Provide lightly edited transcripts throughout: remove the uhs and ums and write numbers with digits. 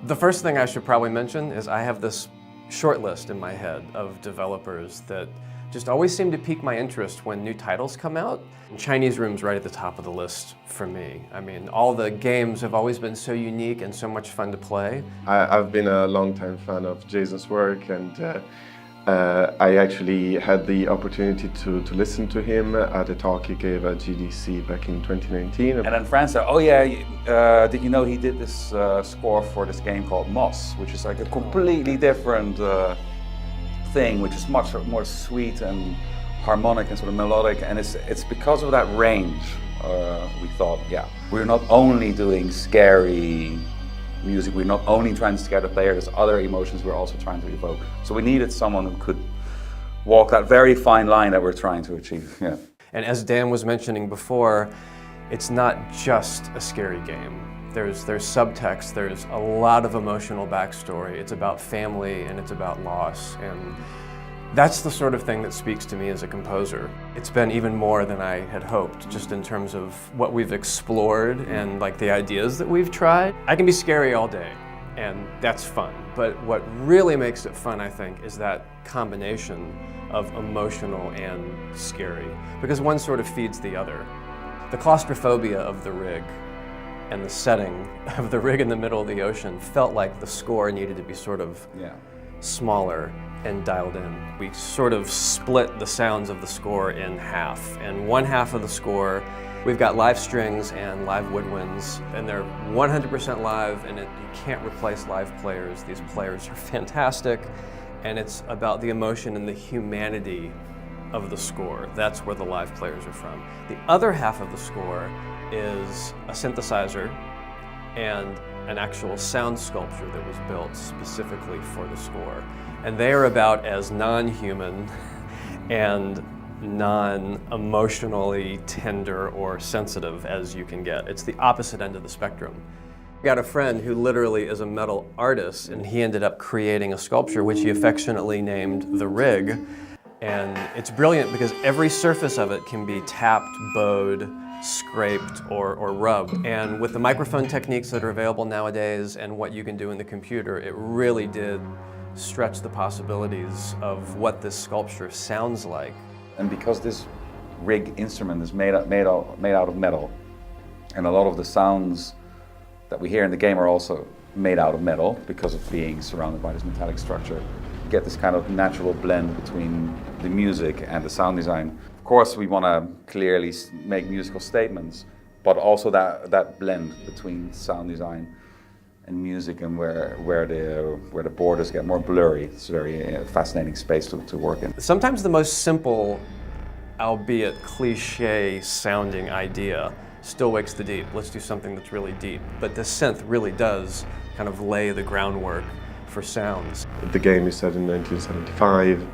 The first thing I should probably mention is I have this short list in my head of developers that just always seem to pique my interest when new titles come out. Chinese Room's right at the top of the list for me. I mean, all the games have always been so unique and so much fun to play. I've been a long-time fan of Jason's work, and I actually had the opportunity to listen to him at a talk he gave at GDC back in 2019. And then Fran said, oh yeah, did you know he did this score for this game called Moss, which is like a completely different thing, which is much more sweet and harmonic and sort of melodic, and it's because of that range we thought, yeah, we're not only doing scary music, we're not only trying to scare the player, there's other emotions we're also trying to evoke. So we needed someone who could walk that very fine line that we're trying to achieve. Yeah. And as Dan was mentioning before, it's not just a scary game. There's subtext, there's a lot of emotional backstory. It's about family and it's about loss, and that's the sort of thing that speaks to me as a composer. It's been even more than I had hoped, just in terms of what we've explored and like the ideas that we've tried. I can be scary all day, and that's fun. But what really makes it fun, I think, is that combination of emotional and scary, because one sort of feeds the other. The claustrophobia of the rig and the setting of the rig in the middle of the ocean felt like the score needed to be sort of smaller and dialed in. We sort of split the sounds of the score in half. And one half of the score, we've got live strings and live woodwinds, and they're 100% live, and you can't replace live players. These players are fantastic, and it's about the emotion and the humanity of the score. That's where the live players are from. The other half of the score is a synthesizer and an actual sound sculpture that was built specifically for the score. And they are about as non-human and non-emotionally tender or sensitive as you can get. It's the opposite end of the spectrum. I got a friend who literally is a metal artist, and he ended up creating a sculpture which he affectionately named The Rig. And it's brilliant because every surface of it can be tapped, bowed, scraped, or rubbed. And with the microphone techniques that are available nowadays and what you can do in the computer, it really did stretch the possibilities of what this sculpture sounds like. And because this rig instrument is made out of metal, and a lot of the sounds that we hear in the game are also made out of metal because of being surrounded by this metallic structure, you get this kind of natural blend between the music and the sound design. Of course, we want to clearly make musical statements, but also that blend between sound design and music, and where the borders get more blurry. It's a very fascinating space to work in. Sometimes the most simple, albeit cliche sounding idea still wakes the deep. Let's do something that's really deep. But the synth really does kind of lay the groundwork for sounds. The game is set in 1975.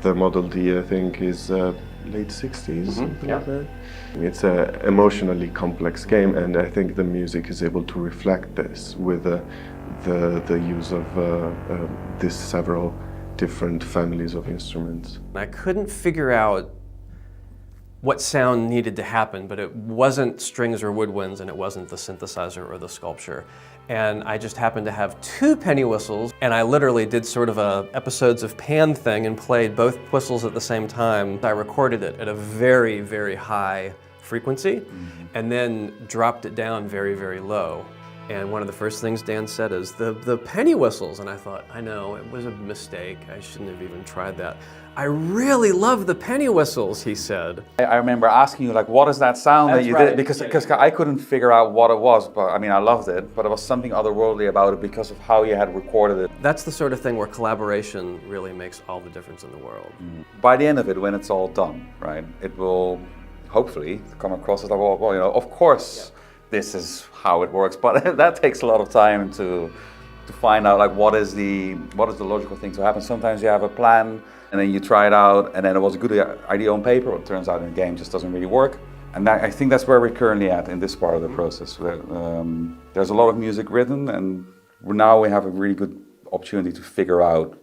The Model D, I think, is late 60s, something like that. It's an emotionally complex game, and I think the music is able to reflect this with the use of these several different families of instruments. I couldn't figure out what sound needed to happen, but it wasn't strings or woodwinds, and it wasn't the synthesizer or the sculpture. And I just happened to have two penny whistles, and I literally did sort of a episodes of Pan thing and played both whistles at the same time. I recorded it at a very, very high frequency, and then dropped it down very, very low. And one of the first things Dan said is, the penny whistles, and I thought, I know, it was a mistake. I shouldn't have even tried that. I really love the penny whistles, he said. I remember asking you, like, what is that sound that you did? Because I couldn't figure out what it was, but I mean, I loved it, but there was something otherworldly about it because of how you had recorded it. That's the sort of thing where collaboration really makes all the difference in the world. By the end of it, when it's all done, right, it will hopefully come across as like, well, you know, of course, this is how it works, but that takes a lot of time to find out, like, what is the logical thing to happen. Sometimes you have a plan, and then you try it out, and then it was a good idea on paper, but it turns out in the game just doesn't really work. And I think that's where we're currently at in this part of the process. There's a lot of music written, and now we have a really good opportunity to figure out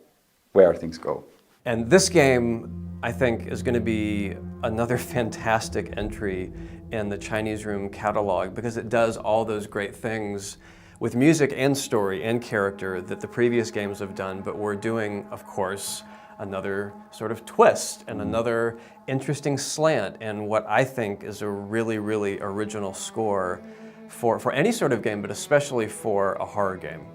where things go. And this game, I think, is going to be another fantastic entry in the Chinese Room catalog, because it does all those great things with music and story and character that the previous games have done, but we're doing, of course, another sort of twist and another interesting slant, and what I think is a really, really original score for any sort of game, but especially for a horror game.